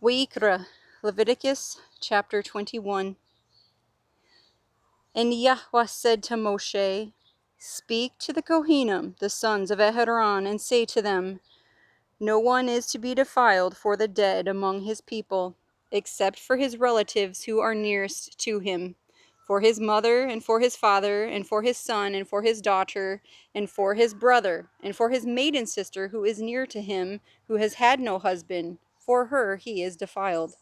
Wayyiqra, Leviticus chapter 21. And Yahweh said to Moshe, Speak to the kohenim, the sons of Aaron, and say to them, No one is to be defiled for the dead among his people, except for his relatives who are nearest to him, for his mother, and for his father, and for his son, and for his daughter, and for his brother, and for his maiden sister who is near to him, who has had no husband. For her he is defiled.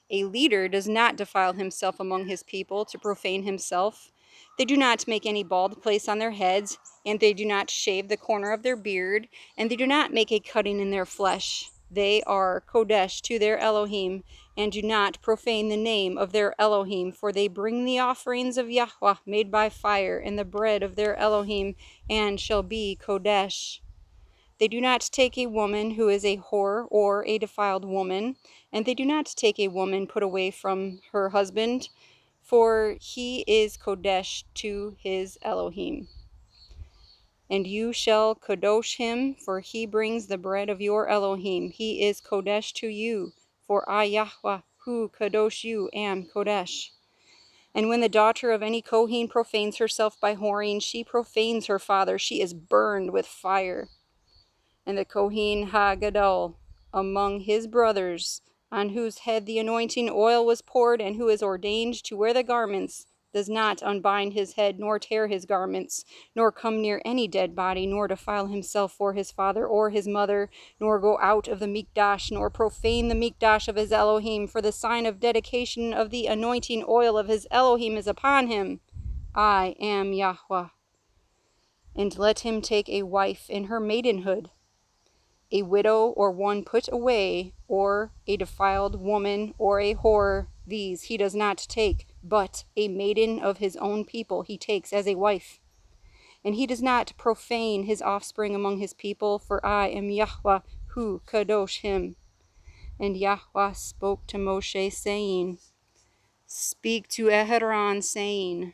A leader does not defile himself among his people to profane himself. They do not make any bald place on their heads, and they do not shave the corner of their beard, and they do not make a cutting in their flesh. They are kodesh to their Elohim, and do not profane the name of their Elohim, for they bring the offerings of Yahuah made by fire, and the bread of their Elohim, and shall be kodesh. They do not take a woman who is a whore or a defiled woman, and they do not take a woman put away from her husband, for he is kodesh to his Elohim. And you shall kadosh him, for he brings the bread of your Elohim. He is kodesh to you, for I, Yahweh, who kadosh you, am kodesh. And when the daughter of any kohen profanes herself by whoring, she profanes her father. She is burned with fire. And the kohen ha-gadol among his brothers, on whose head the anointing oil was poured, and who is ordained to wear the garments, does not unbind his head, nor tear his garments, nor come near any dead body, nor defile himself for his father or his mother, nor go out of the mikdash, nor profane the mikdash of his Elohim, for the sign of dedication of the anointing oil of his Elohim is upon him. I am Yahweh. And let him take a wife in her maidenhood, a widow or one put away, or a defiled woman or a whore, these he does not take, but a maiden of his own people he takes as a wife. And he does not profane his offspring among his people, for I am Yahweh who kadosh him. And Yahweh spoke to Moshe, saying, Speak to Aaron, saying,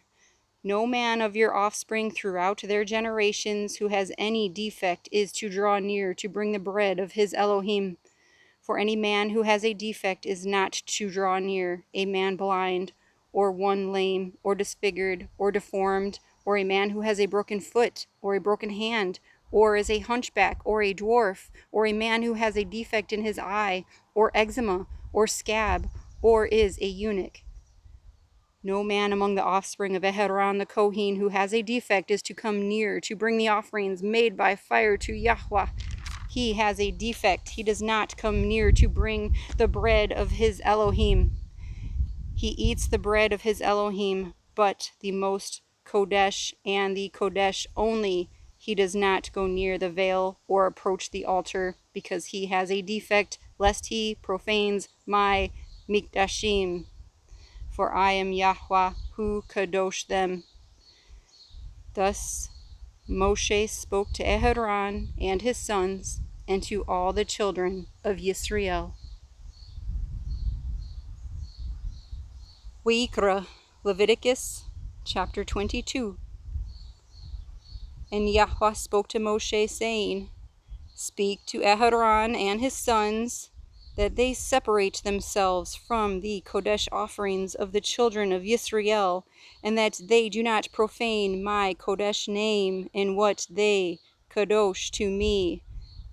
No man of your offspring throughout their generations who has any defect is to draw near to bring the bread of his Elohim. For any man who has a defect is not to draw near, a man blind, or one lame, or disfigured, or deformed, or a man who has a broken foot, or a broken hand, or is a hunchback, or a dwarf, or a man who has a defect in his eye, or eczema, or scab, or is a eunuch. No man among the offspring of Aaron the Kohen who has a defect is to come near to bring the offerings made by fire to Yahweh. He has a defect. He does not come near to bring the bread of his Elohim. He eats the bread of his Elohim, but the most kodesh and the kodesh only. He does not go near the veil or approach the altar, because he has a defect, lest he profanes my mikdashim. For I am Yahweh who kadosh them. Thus Moshe spoke to Aaron and his sons, and to all the children of Yisrael. Wayyiqra, Leviticus chapter 22. And Yahweh spoke to Moshe, saying, Speak to Aaron and his sons, that they separate themselves from the kodesh offerings of the children of Yisrael, and that they do not profane my kodesh name in what they kadosh to me.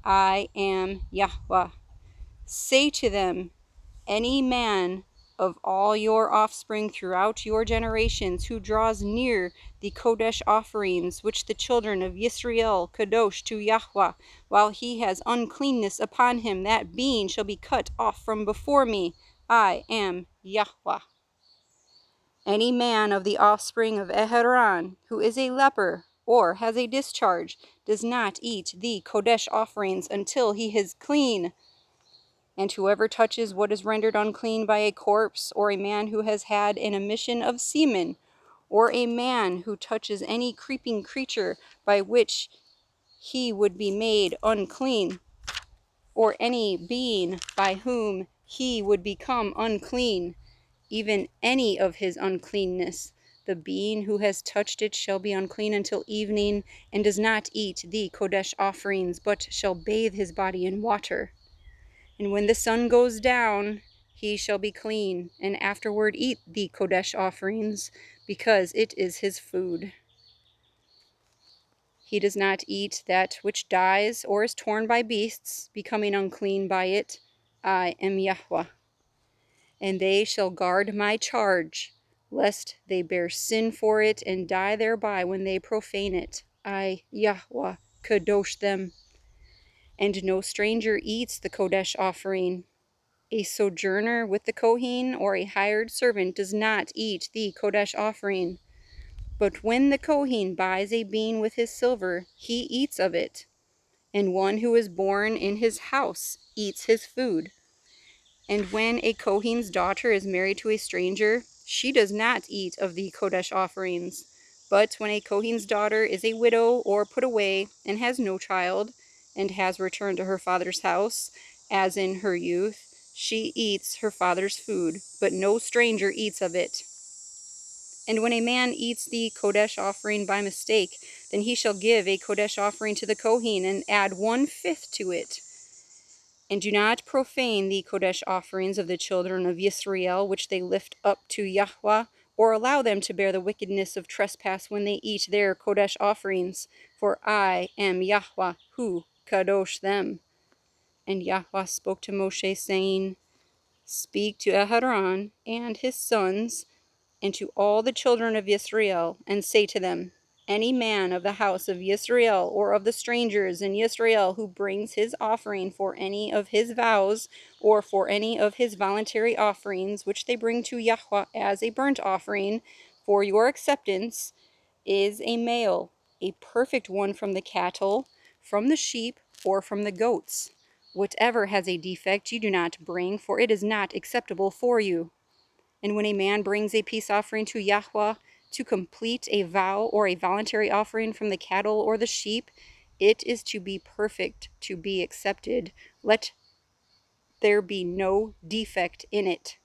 I am Yahweh. Say to them, any man of all your offspring throughout your generations who draws near the kodesh offerings which the children of Yisrael kadosh to Yahweh, while he has uncleanness upon him, that being shall be cut off from before me. I am Yahweh. Any man of the offspring of Aaron who is a leper or has a discharge does not eat the kodesh offerings until he is clean. And whoever touches what is rendered unclean by a corpse, or a man who has had an emission of semen, or a man who touches any creeping creature by which he would be made unclean, or any being by whom he would become unclean, even any of his uncleanness, the being who has touched it shall be unclean until evening, and does not eat the kodesh offerings, but shall bathe his body in water. And when the sun goes down, he shall be clean, and afterward eat the kodesh offerings, because it is his food. He does not eat that which dies or is torn by beasts, becoming unclean by it. I am Yahweh. And they shall guard my charge, lest they bear sin for it and die thereby when they profane it. I, Yahweh, kadosh them. And no stranger eats the kodesh offering. A sojourner with the kohen or a hired servant does not eat the kodesh offering. But when the kohen buys a bean with his silver, he eats of it. And one who is born in his house eats his food. And when a kohen's daughter is married to a stranger, she does not eat of the kodesh offerings. But when a kohen's daughter is a widow or put away and has no child, and has returned to her father's house, as in her youth, she eats her father's food, but no stranger eats of it. And when a man eats the kodesh offering by mistake, then he shall give a kodesh offering to the kohen and add 1/5 to it. And do not profane the kodesh offerings of the children of Yisrael, which they lift up to Yahuah, or allow them to bear the wickedness of trespass when they eat their kodesh offerings. For I am Yahuah, who kadosh them. And Yahuah spoke to Moshe, saying, Speak to Aharon and his sons, and to all the children of Yisrael, and say to them, Any man of the house of Yisrael, or of the strangers in Yisrael, who brings his offering for any of his vows, or for any of his voluntary offerings, which they bring to Yahuah as a burnt offering, for your acceptance, is a male, a perfect one from the cattle, from the sheep, or from the goats. Whatever has a defect you do not bring, for it is not acceptable for you. And when a man brings a peace offering to Yahuah to complete a vow or a voluntary offering from the cattle or the sheep, it is to be perfect, to be accepted. Let there be no defect in it.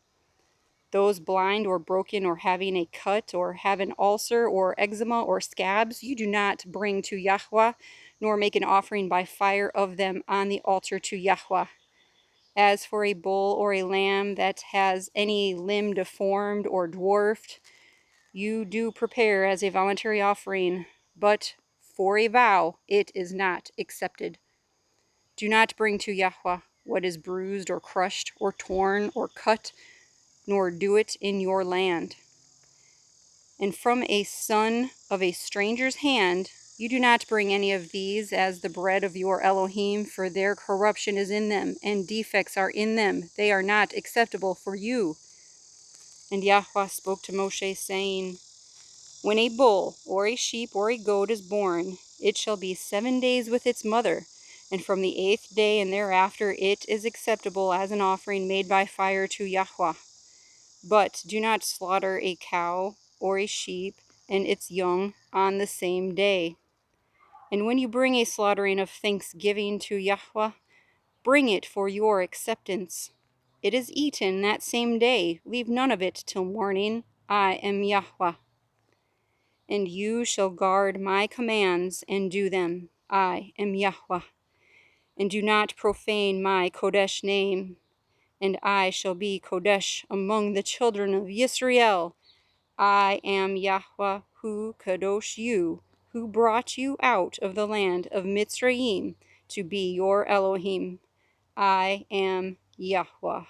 Those blind or broken or having a cut or have an ulcer or eczema or scabs, you do not bring to Yahuah, nor make an offering by fire of them on the altar to Yahuah. As for a bull or a lamb that has any limb deformed or dwarfed, you do prepare as a voluntary offering, but for a vow it is not accepted. Do not bring to Yahuah what is bruised or crushed or torn or cut, nor do it in your land. And from a son of a stranger's hand you do not bring any of these as the bread of your Elohim, for their corruption is in them, and defects are in them. They are not acceptable for you. And Yahuah spoke to Moshe, saying, When a bull or a sheep or a goat is born, it shall be 7 days with its mother, and from the 8th day and thereafter it is acceptable as an offering made by fire to Yahuah. But do not slaughter a cow or a sheep and its young on the same day. And when you bring a slaughtering of thanksgiving to Yahuah, bring it for your acceptance. It is eaten that same day. Leave none of it till morning. I am Yahuah. And you shall guard my commands and do them. I am Yahuah. And do not profane my kodesh name. And I shall be kodesh among the children of Yisrael. I am Yahuah, who kadosh you, who brought you out of the land of Mitzrayim to be your Elohim. I am Yahuah.